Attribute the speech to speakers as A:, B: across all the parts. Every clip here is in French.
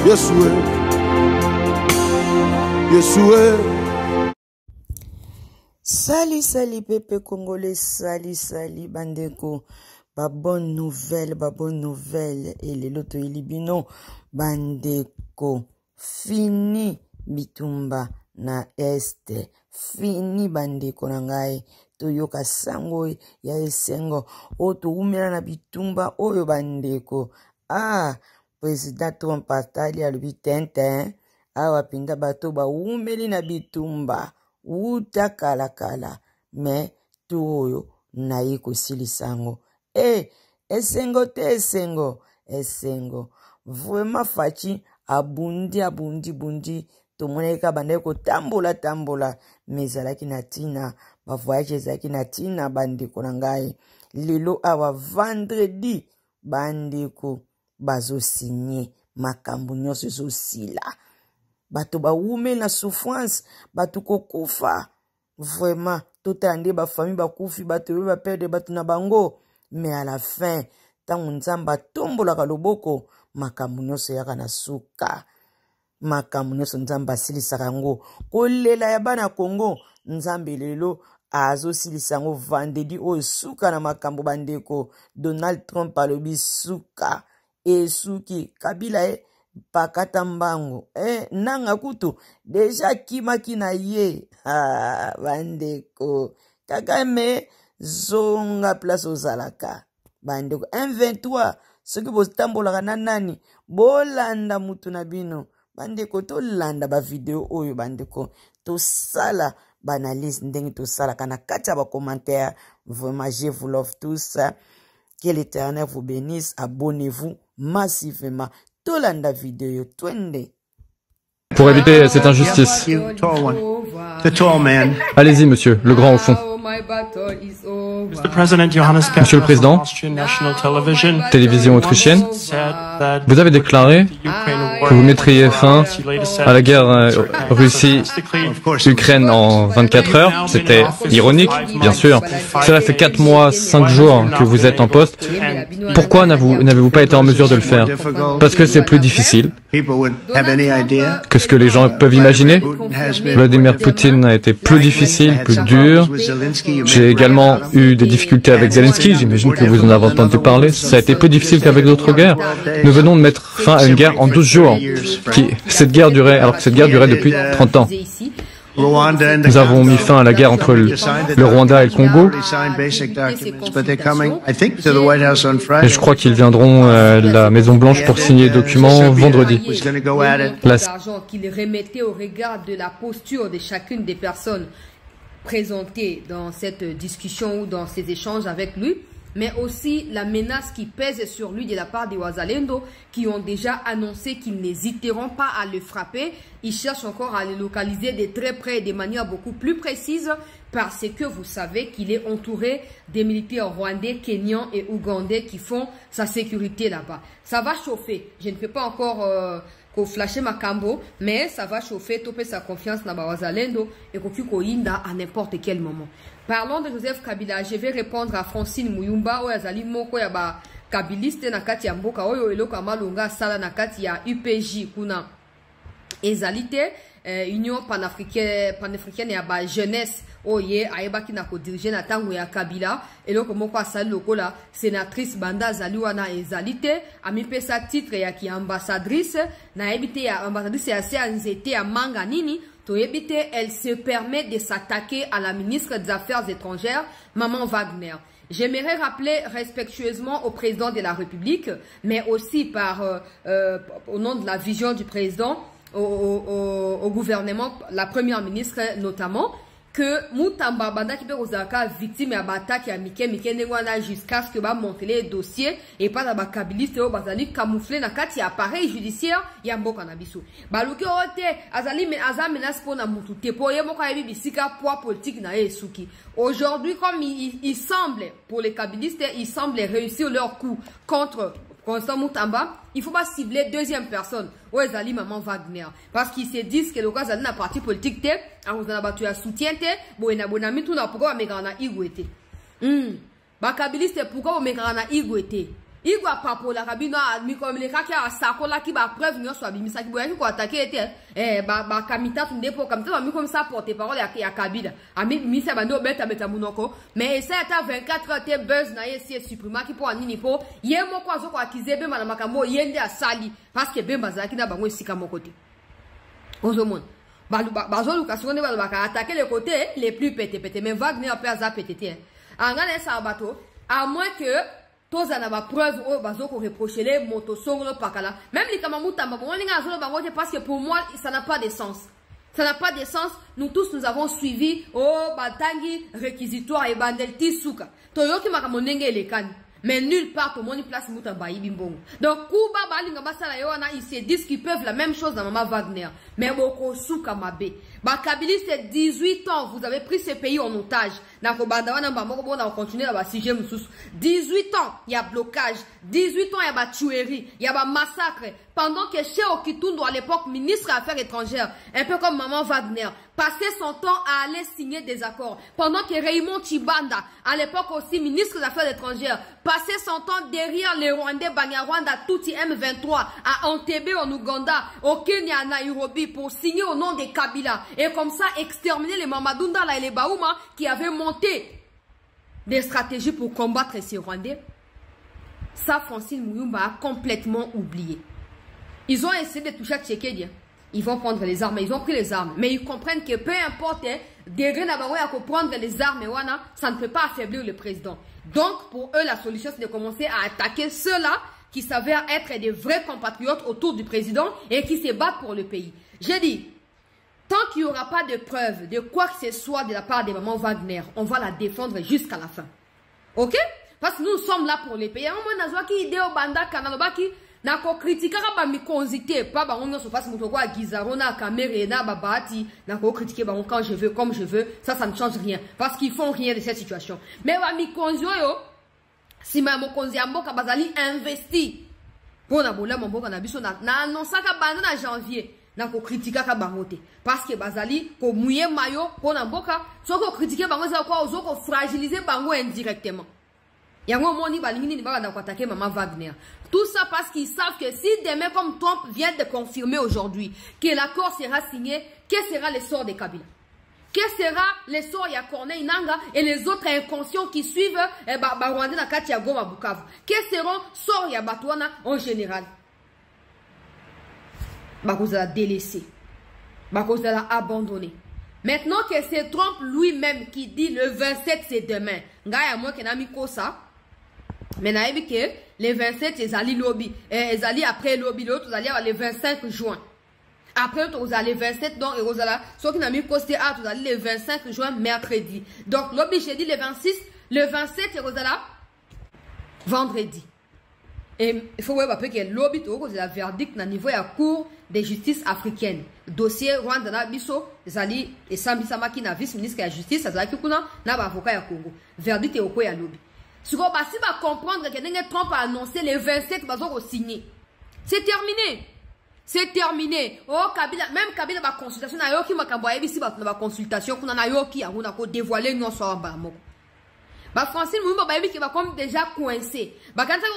A: Yeshua, Yeshua.
B: Salut, salut, Pépé Congolais, salut, salut, Bandeko. Ba bonne nouvelle. Et les loto ilibino, Bandeko. Fini, Bitumba, na este. Fini, Bandeko, nangai. Toyoka sango, ya esengo. Oto umela na Bitumba, oyo Bandeko. Ah, Président Trump atali alubi tenten. Awa pinda bato ba umeli na Bitumba. Uta kala me tuyo na yiko silisango esengo te esengo vraiment fachi abundi tomoneka bandeko tambola mezalaki na tina ba voyage zaki na tina bandeko na ngai lelo awa vendredi bandeko bazo signer makambo nyonso zo sila bato ba wume na souffrance bato kokufa vraiment totande ba famille ba kufi bato ba perdre bato na bango mais à la fin tangu nzamba tombola ka loboko makambo nyonso yaka na suka makambo nyonso nzamba silisa kango kolela ya bana Congo nzambe lelo azo silisa ngo vendredi o suka na makambo bandeko Donald Trump alobi suka esuki Kabila pakata mbango nanga kutu deja kimaki na ye bandeko Kagame zonga place ozalaka bandeko M23 soki botambolaka na nani bolanda mutu na bino bandeko tolanda ba video oyo bandeko tosala banalise ndenge tosala kana kati ya ba commentaire vraiment je vous love tous que l'Éternel vous bénisse abonnez-vous massivement.
C: Pour éviter cette injustice. Allez-y, monsieur, le grand au fond. Monsieur le Président, télévision autrichienne, vous avez déclaré que vous mettriez fin à la guerre Russie-Ukraine en 24 heures. C'était ironique, bien sûr. Cela fait 4 mois, 5 jours que vous êtes en poste. Pourquoi n'avez-vous pas été en mesure de le faire? Parce que c'est plus difficile que ce que les gens peuvent imaginer. Vladimir Poutine a été plus difficile, plus dur. J'ai également eu des difficultés avec Zelensky, j'imagine que vous en avez entendu parler. Ça a été plus difficile qu'avec d'autres guerres. Nous venons de mettre fin à une guerre en 12 jours. Cette guerre durait depuis 30 ans. Nous avons mis fin à la guerre entre le Rwanda et le Congo. Et je crois qu'ils viendront à la Maison Blanche pour signer les documents vendredi.
D: L'argent qu'il remettait au regard de la posture de chacune des personnes présentées dans cette discussion ou dans ces échanges avec lui, mais aussi la menace qui pèse sur lui de la part des Wazalendo qui ont déjà annoncé qu'ils n'hésiteront pas à le frapper. Ils cherchent encore à le localiser de très près et de manière beaucoup plus précise parce que vous savez qu'il est entouré des militaires rwandais, kenyans et ougandais qui font sa sécurité là-bas. Ça va chauffer. Je ne peux pas encore flasher ma cambo, mais ça va chauffer, topper sa confiance dans Wazalendo et koyinda à n'importe quel moment. Parlons de Joseph Kabila. Je vais répondre à Francine Muyumba oyo azali moko ya ba kabiliste na kati ya mboka oyo eloko amalonga sala na kati ya UPJ kuna ezalite Union panafricaine ya ba jeunesse oye ayebaki na ko diriger na tango ya Kabila eloko moko asali lokola sénatrice banda azali wana ezalite amipesa titre ya ki ambassadrice na ebite ya ambassadrice ya se nzete ya manga nini. Elle se permet de s'attaquer à la ministre des Affaires étrangères, Maman Wagner. J'aimerais rappeler respectueusement au président de la République, mais aussi au nom de la vision du président, au gouvernement, la première ministre notamment, que Moutamba Banda qui peut ozaka victime à l'attaque à Mike Nengwana jusqu'à ce que va monter les dossiers et pas la bakabiliste au bazali camouflé na kati appareil judiciaire ya mboka na biso baluki ote azali menace pour na mutu te po ye moko yebi bisika poids politique na esuki. Aujourd'hui comme il semble pour les kabilistes il semble réussir leur coup contre Constant Moutamba, il faut pas cibler deuxième personne. Ou ezali Maman Wagner. Parce qu'ils se disent que le cas zali na parti politique te, a ozana batu ya soutien te, bo ena bonami tout na pourquoi mekana igwete. Bakabiliste pourquoi mekana igwete. Igwa papo la kabino mi comme les kaki a sakola ki ba preuve nyo so abimisa ki boya ki ko attaquer était ba kamita tunde po kamita mi comme ça porter parole ya Kabila ami mi se bando beta munoko mais ça eta 24 heures te buzz na yesi supprima ki po anini po ye moko azoko akizebe mana makambo yende asali parce que bemba zaki na bango esika moko te ozomon bazolu ka seconde ba attaquer les côtés les plus pété mais Wagner peut aza pété angana ça bateau à moins que tous en avoir preuve au bazo qu'on reproche les motosongolo pakala même les kamamuta parce que pour moi ça n'a pas de sens. Ça n'a pas de sens. Nous tous nous avons suivi au batangi réquisitoire et bandelti souka toyoki makamonenge elekani mais nulle part au monde place muta bayi bimbongo. Donc kuba balinga basala yoana ils se disent qu'ils peuvent la même chose dans Maman Wagner mais boko souka mabe Bakabili c'est 18 ans vous avez pris ce pays en otage. Nako bandawana mbamoko bon on continue là bas sujet mususu 18 ans il y a blocage 18 ans il y a ba tuerie il y a ba massacre pendant que chez Okitundo à l'époque ministre des Affaires étrangères un peu comme Maman Wagner passait son temps à aller signer des accords pendant que Raymond Chibanda à l'époque aussi ministre des Affaires étrangères passait son temps derrière les Rwandais Banyarwanda Tutsi M23 à Entebbe en Ouganda au Kenya à Nairobi pour signer au nom de Kabila et comme ça exterminer les Mamadunda là et les Baouma qui avaient monté des stratégies pour combattre ces Rwandais. Ça, Francine Muyumba a complètement oublié. Ils ont essayé de toucher Tchékédia. Ils vont prendre les armes. Ils ont pris les armes. Mais ils comprennent que peu importe, prendre les armes, ça ne peut pas affaiblir le président. Donc, pour eux, la solution, c'est de commencer à attaquer ceux-là qui s'avèrent être des vrais compatriotes autour du président et qui se battent pour le pays. J'ai dit, tant qu'il n'y aura pas de preuve de quoi que ce soit de la part de Maman Wagner, on va la défendre jusqu'à la fin. Ok? Parce que nous sommes là pour les pays. Nako critiquer ba mi konzité pas ba on se fasse mutoko a Gizaro na Kamere na babati nako critiquer ba quand je veux comme je veux ça ne change rien parce qu'ils font rien de cette situation mais ba mi konzo yo si ma mo konzi amboka bazali investi pour na bola mboka na biso na annonça ka banda na janvier nako critiquer ka bangote parce que bazali ko mouiller mayo pour na mboka soko critiquer bango za kwa ozoko fragiliser bango indirectement. Maman Wagner. Tout ça parce qu'ils savent que si demain, comme Trump vient de confirmer aujourd'hui, que l'accord sera signé, quel sera le sort de Kabila? Quel sera le sort de Corneille Nanga et les autres inconscients qui suivent Rwanda na Katia Goma Bukavu? Quels seront sort de Batouana en général? Vous a délaissé. Vous a abandonné. Maintenant que c'est Trump lui-même qui dit le 27 c'est demain. Ngaya moi qui n'a mis ça. Mais n'a que les 27 ils allaient lobby. Ils allaient après lobby l'autre ils allaient le 25 juin. Après vous allez le 27 donc et vous allez ceux qui n'a mis posté à vous allez le 25 juin mercredi. Donc lobby j'ai dit le 26, le 27 et vous allez vendredi. Et il faut voir que le lobby tout la verdict na niveau à cour de justice africaine. Dossier Rwanda na biso zali et Sambisama qui na vice-ministre de la justice azali kuna na ba avocat ya Congo. Verdict est au quoi ya lobby. Si vous va comprendre que Trump a annoncé les 27 bazo signer. C'est terminé. C'est terminé. Oh Kabila même Kabila ba consultation na yoki makambo ya bisi ba consultation kuna na yoki ya kuna ko dévoiler non so ba moko. Bah Francine Muyumba Bayebi qui va comme déjà coincé. Bah quand ça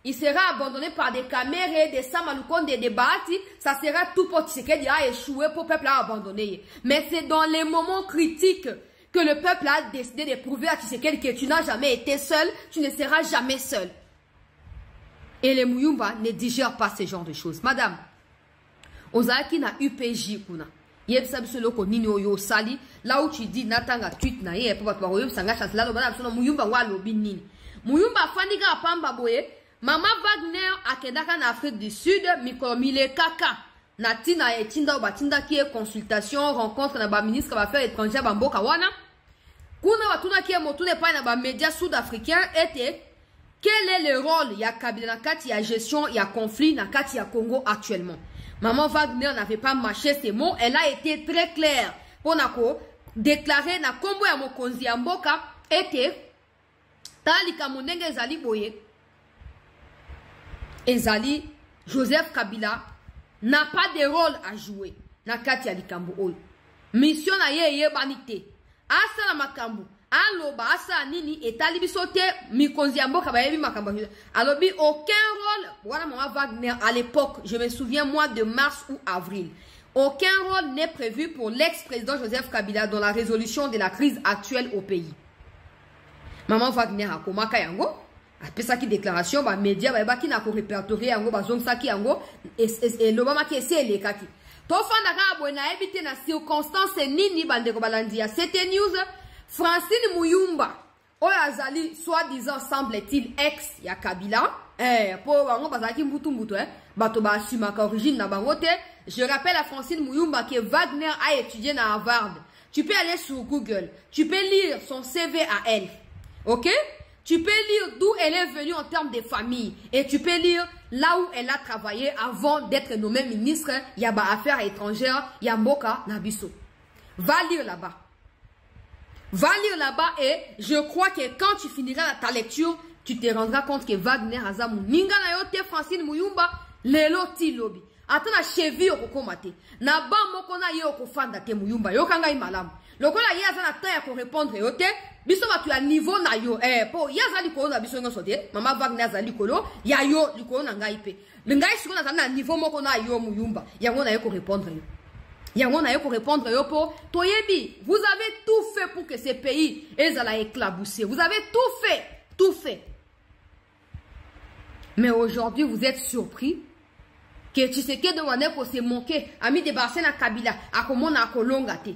D: il sera abandonné par des caméras, des Samaloukonde, des Bahati. Ça sera tout pour Tshisekedi a échoué pour le peuple à abandonner. Mais c'est dans les moments critiques que le peuple a décidé de prouver à Tshisekedi que tu n'as jamais été seul, tu ne seras jamais seul. Et les Muyumba ne digèrent pas ce genre de choses. Madame, Ozaki na UPJ kuna. Là où tu dis natanga tweet na ye pour sanga chance là le Muyumba wa lobi nini Muyumba faniga pamba boye Maman Wagner akedaka na Afrique du Sud mikomile kaka natina etinda batinda qui est consultation rencontre na ba ministre va faire étranger ba mboka wana kuna watuna qui motune pa na ba médias sud-africains était quel est le rôle ya Kabila na kati ya gestion ya conflit na kati ya Congo actuellement. Maman Wagner n'avait pas mâché ses mots. Elle a été très claire. Pour déclarer na kombo ya mokonzi ya mboka était talika munenge ezali boye. Ezali Joseph Kabila n'a pas de rôle à jouer na kati ya likambo oyo. Mission na ye banité. Asala makambo aloba asa nini etali bisote mikonzi mboka bayebi makambo alobi aucun rôle voilà maman Wagner à l'époque je me souviens mois de mars ou avril aucun rôle n'est prévu pour l'ex-président Joseph Kabila dans la résolution de la crise actuelle au pays. Maman Wagner a komaka yango apesa ki déclaration ba média ba ki na ko répertorier yango ba zongsa ki yango et lobama ki ese elekaki to fanda ka abona ebite na circonstance nini bande ko balandi ya c'était news Francine Muyumba oyo azali soi-disant semble-t-il ex ya Kabila po bango bazaki mbutu bato ba simaka origine na bango te. Je rappelle à Francine Muyumba que Wagner a étudié à Harvard. Tu peux aller sur Google, tu peux lire son CV à elle. OK? Tu peux lire d'où elle est venue en termes de famille. Et tu peux lire là où elle a travaillé avant d'être nommée ministre. Yaba Affaires étrangères, Yamboka Nabiso. Va lire là-bas. Va lire là-bas et je crois que quand tu finiras ta lecture, tu te rendras compte que Wagner Azamu Ninga na yote Francine Muyumba lelo ti lobby. Atana cheville okokomate. Na ba moko na ye okofanda te Muyumba. Yo kanga imalamu. Lokola ye azana ta ya ko répondre yote. Biso batu ya niveau na yo. Po ye azali ko na biso ngoso te. Mama Wagner azali kolo. Ya yo likolo na ngai pe. Ngai siko na na niveau moko na yo Muyumba. Yango na ye ko répondre yo. Yango na ye ko répondre yo po. Toyebi, vous avez tout fait pour que ce pays ezala éclaboussé. Vous avez tout fait. Tout fait. Mais aujourd'hui, vous êtes surpris que tu sais que demandé pour se moquer, ami de Barcelona Kabila, à comment na kolongate,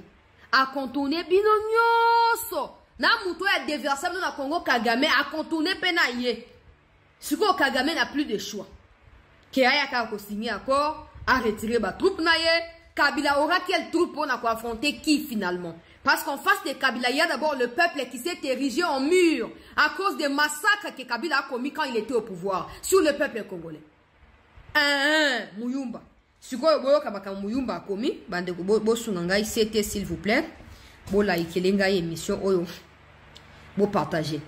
D: à contourner binonyoso, na muto ya déversable na Congo Kagame, à contourner penaye. Ce que Kagame n'a plus de choix. Que aya ka ko signer accord, à retirer ba troupe naye, Kabila aura quelle troupe pour affronter qui finalement? Parce qu'en face de Kabila, il y a d'abord le peuple qui s'est érigé en mur à cause des massacres que Kabila a commis quand il était au pouvoir sur le peuple congolais. Muyumba. Si vous avez Muyumba commis, bande bo sunangai c'était s'il vous plaît. Bo like lengai émission oyo. Bo partager.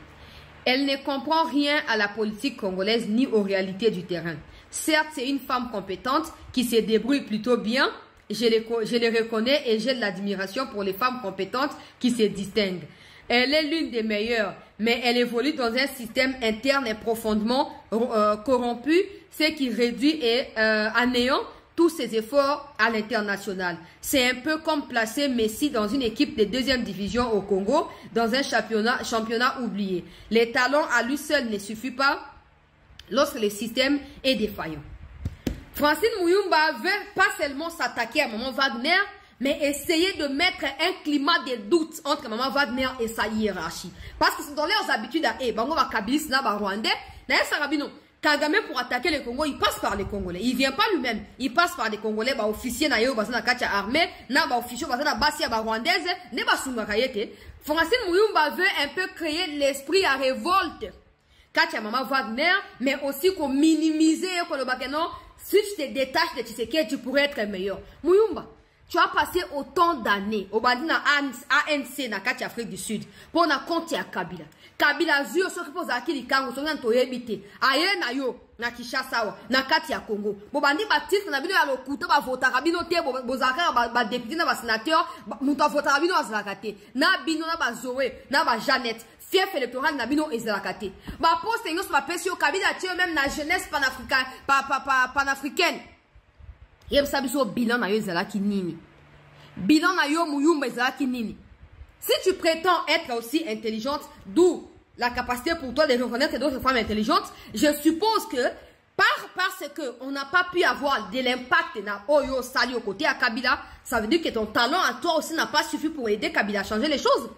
D: Elle ne comprend rien à la politique congolaise ni aux réalités du terrain. Certes, c'est une femme compétente qui se débrouille plutôt bien. Je les reconnais et j'ai de l'admiration pour les femmes compétentes qui se distinguent. Elle est l'une des meilleures, mais elle évolue dans un système interne et profondément corrompu, ce qui réduit et à néant tous ses efforts à l'international. C'est un peu comme placer Messi dans une équipe de deuxième division au Congo, dans un championnat oublié. Les talents à lui seul ne suffisent pas lorsque le système est défaillant. Francine Muyumba veut pas seulement s'attaquer à Maman Wagner, mais essayer de mettre un climat de doute entre Maman Wagner et sa hiérarchie. Parce que c'est dans leurs habitudes à Bango va Kabilis na ba Rwandais, na Sarabino. Kagame pour attaquer le Congo, il passe par les Congolais. Il vient pas lui-même. Il passe par des Congolais, ba officiers na yo bazana kacha armée, na ba officiers bazana basia ba rwandaise, ne ba sunga kayete. Francine Muyumba veut un peu créer l'esprit à révolte. Kacha Maman Wagner, mais aussi qu'on minimiser qu'on le bakeno. Si tu te détaches de Tshisekedi, tu pourrais être meilleur. Muyumba, tu as passé autant d'années au Badina ANC na Kati Afrique du Sud pour na compte ya Kabila. Kabila zio so kipo za akili kango so nto yebite. Aye na yo na Kinshasa na Kati ya Congo. Bo bandi batiste na bino ya lokuta ba vota kabino te bo zaka ba député na ba sénateur muto vota kabino azakate. Na bino na ba Zoé na ba Jeannette. Fief électoral na bino ezalakate. Ba poste ngos ba pesio Kabila tio même na jeunesse panafricaine. Yeb sabiso bilan na yo ezalaki nini. Bilan na yo Muyumba ezalaki nini. Si tu prétends être aussi intelligente, d'où la capacité pour toi de reconnaître d'autres femmes intelligentes, je suppose que parce que on n'a pas pu avoir de l'impact na Oyo Sali au côté à Kabila, ça veut dire que ton talent à toi aussi n'a pas suffi pour aider Kabila à changer les choses.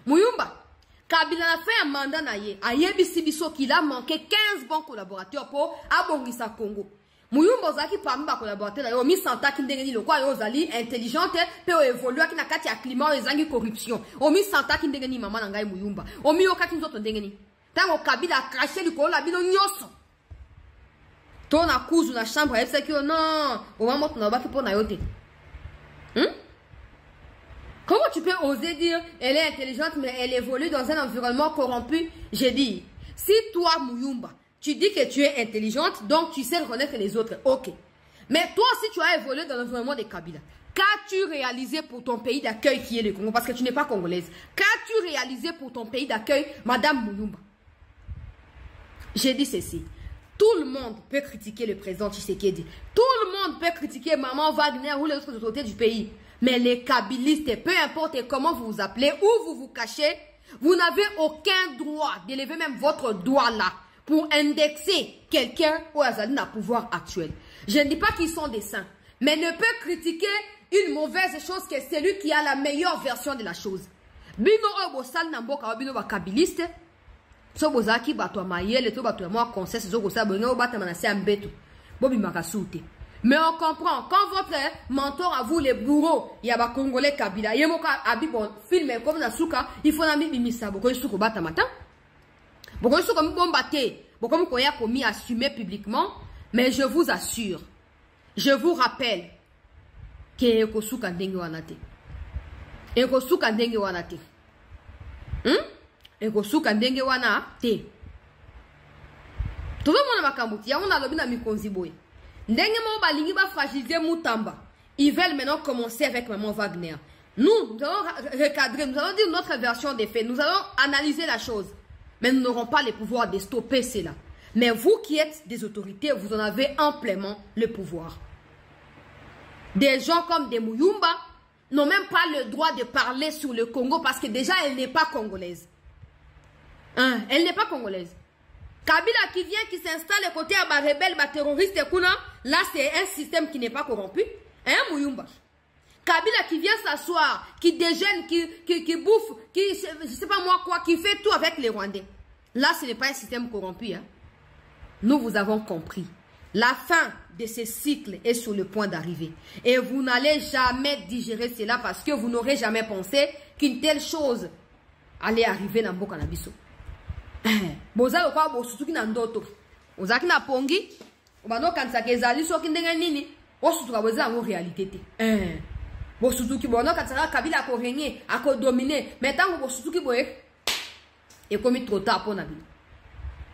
D: Muyumba, Kabila a fait un mandat naye, ayebi sibiso qu'il a manqué 15 bons collaborateurs pour abongisa Congo. Muyumba zaki parmi ba collaborateurs yo mi santa ki ndengeni lo kwa yo zali intelligente pe o évoluer ki na kati ya climat ezangi corruption. O mi santa ki ndengeni mama na ngai Muyumba. O mi okaki nzoto ndengeni. Tango Kabila craché likolo la bino nyoso. To na kuzu na chambre ese ki non, o mama to na ba ki po na yote. Comment tu peux oser dire elle est intelligente mais elle évolue dans un environnement corrompu? J'ai dit, si toi Muyumba, tu dis que tu es intelligente, donc tu sais reconnaître les autres, ok. Mais toi aussi tu as évolué dans l'environnement de Kabila. Qu'as-tu réalisé pour ton pays d'accueil qui est le Congo? Parce que tu n'es pas congolaise. Qu'as-tu réalisé pour ton pays d'accueil, Madame Muyumba? J'ai dit ceci. Tout le monde peut critiquer le président Tshisekedi. Tout le monde peut critiquer Maman Wagner ou les autres autorités du pays. Mais les kabylistes, peu importe comment vous vous appelez, où vous vous cachez, vous n'avez aucun droit d'élever même votre doigt là pour indexer quelqu'un au Azalina pouvoir actuel. Je ne dis pas qu'ils sont des saints, mais ne peut critiquer une mauvaise chose que celui qui a la meilleure version de la chose. Bino obosal namboka bino ba kabiliste. So bozaki bato mayele to bato moi conseil zo ko sa bonga obata manase ambeto. Bobi makasute. Mais on comprend quand votre mentor a vous les bourreaux, il y a ba congolais kabila. Yemoka abibon film comme na suka, il faut na mi bimisa boko suko bata mata. Boko suko mbombate, boko mkoya komi assumer publiquement, mais je vous assure, je vous rappelle que ekosuka ndenge wanate. Ekosuka ndenge wanate. Ekosuka ndenge wana te. Tout le monde makambuti, ya on a lobi na mikonzi boy. Ndenge mo balingi ba fragiliser Mutamba. Ils veulent maintenant commencer avec Maman Wagner. Nous allons recadrer, nous allons dire notre version des faits, nous allons analyser la chose. Mais nous n'aurons pas le pouvoir de stopper cela. Mais vous qui êtes des autorités, vous en avez amplement le pouvoir. Des gens comme des Muyumba n'ont même pas le droit de parler sur le Congo parce que déjà elle n'est pas congolaise. Hein? Elle n'est pas congolaise. Kabila qui vient, qui s'installe à côté à ma rebelle, ma terroriste, là c'est un système qui n'est pas corrompu. Hein, Muyumba? Kabila qui vient s'asseoir, qui déjeune, qui bouffe, qui, je sais pas moi quoi, qui fait tout avec les Rwandais. Là, ce n'est pas un système corrompu. Hein. Nous vous avons compris. La fin de ce cycle est sur le point d'arriver. Et vous n'allez jamais digérer cela parce que vous n'aurez jamais pensé qu'une telle chose allait arriver dans Mboka Nabiso. Boza kwa bosutuki na ndoto. Ozaki na pongi, obano kanisa kezali soki ndenge nini, osutuka boza ngo réalité te. Bosutuki bono kanisa Kabila ko régner, ako dominer, mais tango bosutuki boye et comme trop tard pour Nabi.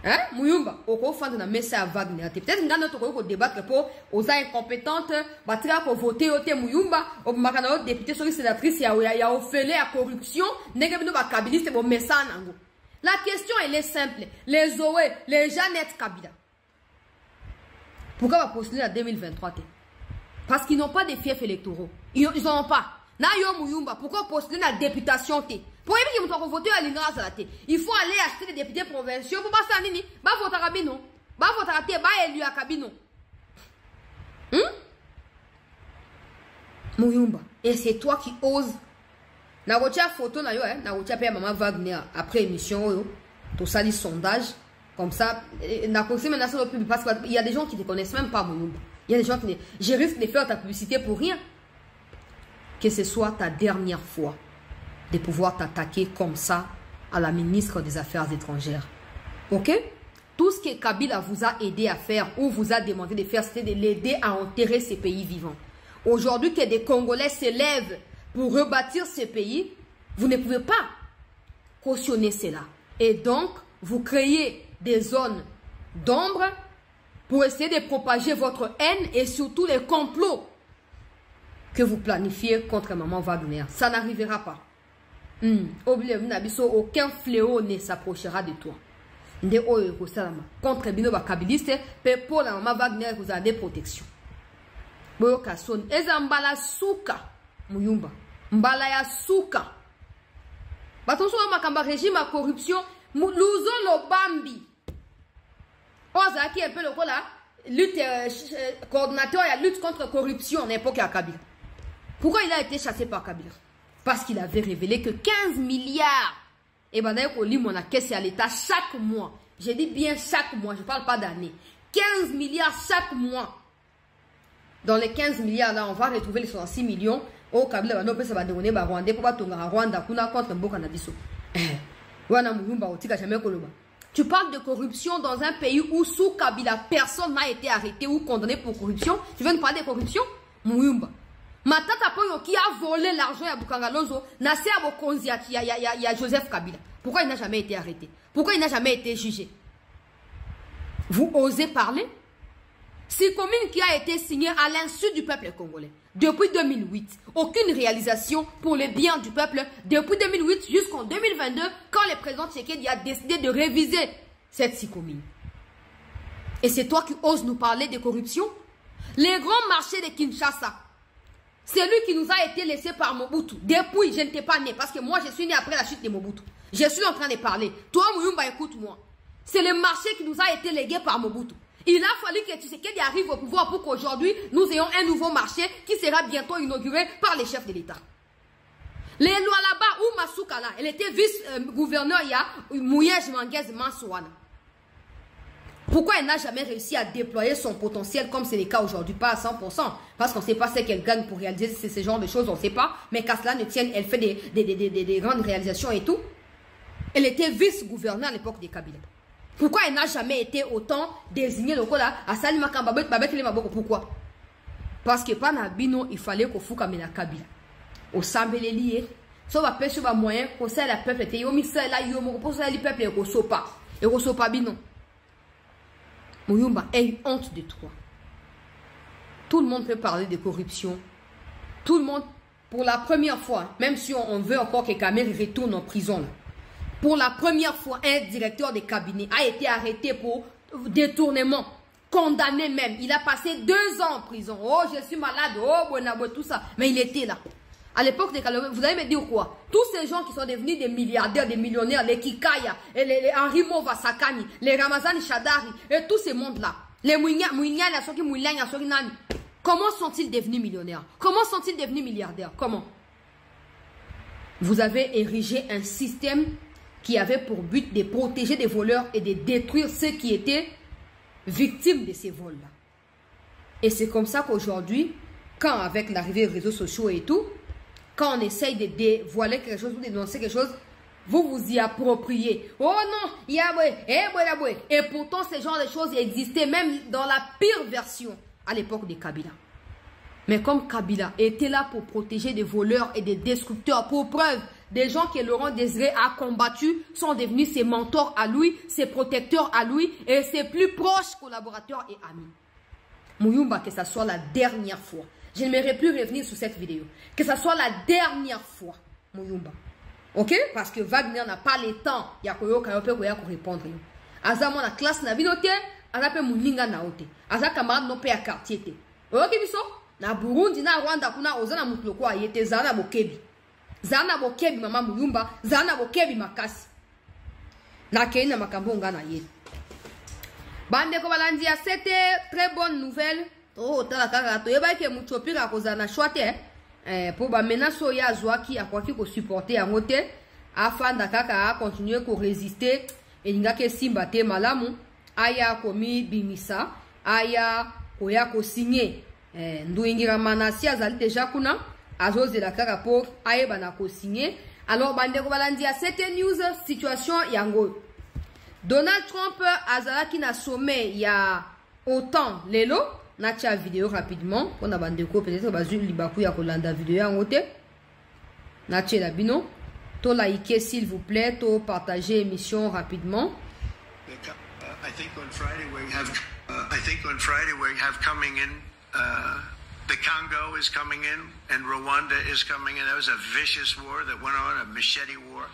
D: Hein? Muyumba, oko fande na messa à Wagner. Peut-être ngana to ko débattre pour oza incompétente, batira ko voter ote Muyumba, o makana député soki sénatrice ya ofele à corruption, ndenge bino ba kabiliste bo messa nango. La question, elle est simple. Les Zoé, les Jeannette Kabila. Pourquoi va postuler en 2023? Parce qu'ils n'ont pas de fiefs électoraux. Ils n'en ont pas. Nayo Muyumba, pourquoi postuler dans la députation? Pour éviter qu'ils voter à l'INRAS, il faut aller acheter des députés provinciaux. Pour pas ça, nini, va voter à Kabino. Va voter à Té, va élu à Kabino. Muyumba. Et c'est toi qui oses. Na rocha photo na yo na rocha pe Maman Wagner après émission tout ça dit sondage comme ça na conseil maintenant sur le public parce qu'il y a des gens qui ne connaissent même pas Muyumba. Il y a des gens qui je risque de faire ta publicité pour rien. Que ce soit ta dernière fois de pouvoir t'attaquer comme ça à la ministre des Affaires étrangères. OK? Tout ce que Kabila vous a aidé à faire ou vous a demandé de faire, c'était de l'aider à enterrer ces pays vivants. Aujourd'hui que des Congolais s'élèvent pour rebâtir ce pays, vous ne pouvez pas cautionner cela. Et donc, vous créez des zones d'ombre pour essayer de propager votre haine et surtout les complots que vous planifiez contre Maman Wagner. Ça n'arrivera pas. Aucun fléau ne s'approchera de toi. Contre Bino Bakabiliste, pour la Maman Wagner, vous avez des protections. Boyokason, Ezambala Souka, Muyumba. Mbala ya suka. Batonso makamba régime à corruption. Luzo lo bambi. Oza qui est un peu le là. Lutte coordinateur à lutte contre corruption n'importe à Kabila. Pourquoi il a été chassé par Kabila? Parce qu'il avait révélé que 15 milliards. Et ben d'ailleurs qu'on lit mon caisse à l'État chaque mois. J'ai dit bien chaque mois. Je parle pas d'année. 15 milliards chaque mois. Dans les 15 milliards là, on va retrouver les 66 millions. Oh, Kabila va pas se donner ba Rwanda pour pas tomber à Rwanda kuna contre Mboka Nabiso. Wana Muyumba otika jamais koloba. Tu parles de corruption dans un pays où sous Kabila personne n'a été arrêté ou condamné pour corruption. Tu veux nous parler de corruption? Muyumba. Matata Poyo qui a volé l'argent à Bukangalonzo, Nasser Bokonzi il y a Joseph Kabila. Pourquoi il n'a jamais été arrêté? Pourquoi il n'a jamais été jugé? Vous osez parler? Sicomine qui a été signée à l'insu du peuple congolais. Depuis 2008, aucune réalisation pour le bien du peuple. Depuis 2008 jusqu'en 2022, quand le président Tshisekedi a décidé de réviser cette Sicomine. Et c'est toi qui oses nous parler de corruption? Les grands marchés de Kinshasa, c'est lui qui nous a été laissé par Mobutu. Depuis, je n'étais pas né, parce que moi, je suis né après la chute de Mobutu. Je suis en train de parler. Toi, Muyumba, écoute-moi. C'est le marché qui nous a été légué par Mobutu. Il a fallu que Tshisekedi arrive au pouvoir pour qu'aujourd'hui, nous ayons un nouveau marché qui sera bientôt inauguré par les chefs de l'État. Les lois là-bas, où Massoukala, elle était vice-gouverneur, il y a Mouyej Manguez Mansouana. Pourquoi elle n'a jamais réussi à déployer son potentiel comme c'est le cas aujourd'hui? Pas à 100%. Parce qu'on ne sait pas ce qu'elle gagne pour réaliser ce genre de choses, on ne sait pas. Mais qu'à cela ne tienne, elle fait des grandes réalisations et tout. Elle était vice-gouverneur à l'époque des Kabila. Pourquoi elle n'a jamais été autant désignée le là à Salima Kambabet, Babet le Maboko? Pourquoi? Parce que pas Bino, il fallait qu'on fout comme la Kabila. Au Sambele lié, ça va pêcher un moyen, qu'on sait la peuple, et on sait là, on pose le peuple, et qu'on saute pas. Et qu'on saute pas Bino. Muyumba, aie honte de toi. Tout le monde peut parler de corruption. Tout le monde, pour la première fois, même si on veut encore que Kamer retourne en prison, là, pour la première fois, un directeur de cabinet a été arrêté pour détournement, condamné même. Il a passé 2 ans en prison. Oh, je suis malade, oh, bonabo, tout ça. Mais il était là. À l'époque des Kalomé, vous allez me dire quoi? Tous ces gens qui sont devenus des milliardaires, des millionnaires, les Kikaya, et les Henri Movasakani, les Ramazan Chadari, et tous ces mondes-là. Les Mouigna, comment sont-ils devenus millionnaires? Comment sont-ils devenus milliardaires? Comment? Vous avez érigé un système qui avait pour but de protéger des voleurs et de détruire ceux qui étaient victimes de ces vols-là. Et c'est comme ça qu'aujourd'hui, quand avec l'arrivée des réseaux sociaux et tout, quand on essaye de dévoiler quelque chose ou de dénoncer quelque chose, vous vous y appropriez. Oh non, il y a et pourtant ce genre de choses existaient même dans la pire version à l'époque de Kabila. Mais comme Kabila était là pour protéger des voleurs et des destructeurs, pour preuve, des gens que Laurent Désiré a combattus sont devenus ses mentors à lui, ses protecteurs à lui et ses plus proches collaborateurs et amis. Muyumba, que ça soit la dernière fois. Je n'aimerais plus revenir sur cette vidéo. Que ça soit la dernière fois, Muyumba. Ok? Parce que Wagner n'a pas le temps. Il y a pour répondre. Azamo la classe na vinote, azape muninga na ote. Azaka camarade no pe à quartier te. Ok, biso? Na Burundi na Rwanda kuna ozana mutloko ayete zana bokebi. Zana bokebi mama Muyumba, zana bokebi makasi. Na keina makambonga na yé. Bande ko balandia, c'était très bonne nouvelle. Oh, tala kaka to yeba ke muchopira ko zana chwate pour ba menace ya zwaki akwaki ko supporter yango te afanda kaka a continuer ko résister elinga ke simba te malamu aya komi bimisa aya koya ko signer nduingira manasi azali déjà kuna azozela kaka pour ayeba na ko signer. Alors bande ko balandia, cette news situation yango Donald Trump azalaki na sommet il y a autant lelo natia vidéo rapidement on a bandeko peut-être bazu libaku ya kolanda vidéo yango te natia la bino to like s'il vous plaît, to partager émission rapidement.
A: I think on Friday we have coming in the Congo is coming in and Rwanda is coming in. That was a vicious war that went on, a machete war,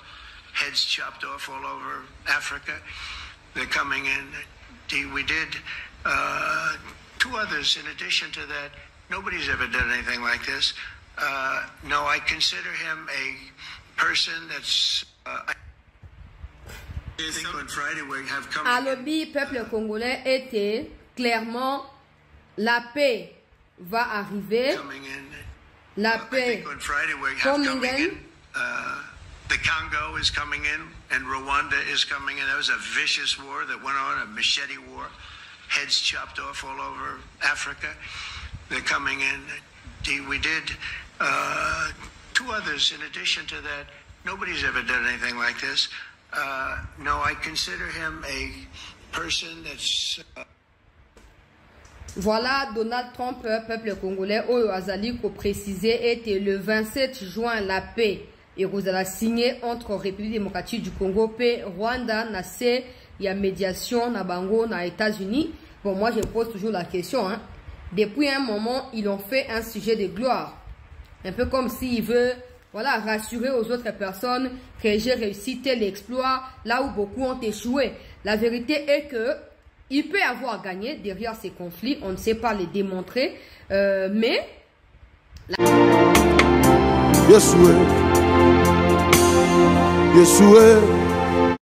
A: heads chopped off all over Africa. They're coming in. We did 2 others in addition to that. Nobody's ever done anything like this. No, I consider him a person that's I think on Friday we have coming.
D: Alobi peuple congolais était clairement la paix va arriver. La paix coming in.
A: The Congo is coming in and Rwanda is coming in. That was a vicious war that went on, a machete war, heads chopped off all over Africa. They're coming in. We did 2 others in addition to that. Nobody's ever done anything like this. No, I consider him a person that's...
D: Voilà, Donald Trump, peuple congolais, Oyo Azali, ko précisé, était le 27 juin la paix. Et vous allez signer entre République démocratique du Congo et Rwanda, na se, il y a médiation, na bango, na États-Unis. Bon, moi, je pose toujours la question. Hein. Depuis un moment, ils ont fait un sujet de gloire. Un peu comme s'il veut, voilà, rassurer aux autres personnes que j'ai réussi tel exploit là où beaucoup ont échoué. La vérité est que il peut avoir gagné derrière ces conflits. On ne sait pas les démontrer. Mais...
E: Yes,